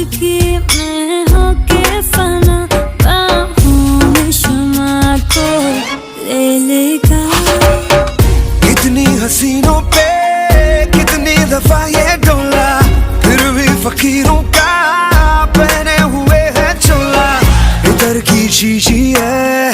की मैं होके फना बाहों में शमा को ले लेगा। कितनी हसीनों पे कितनी दफा ये डोला, फिर भी फकीरों का पहने हुए है चोला। इधर की शीशी है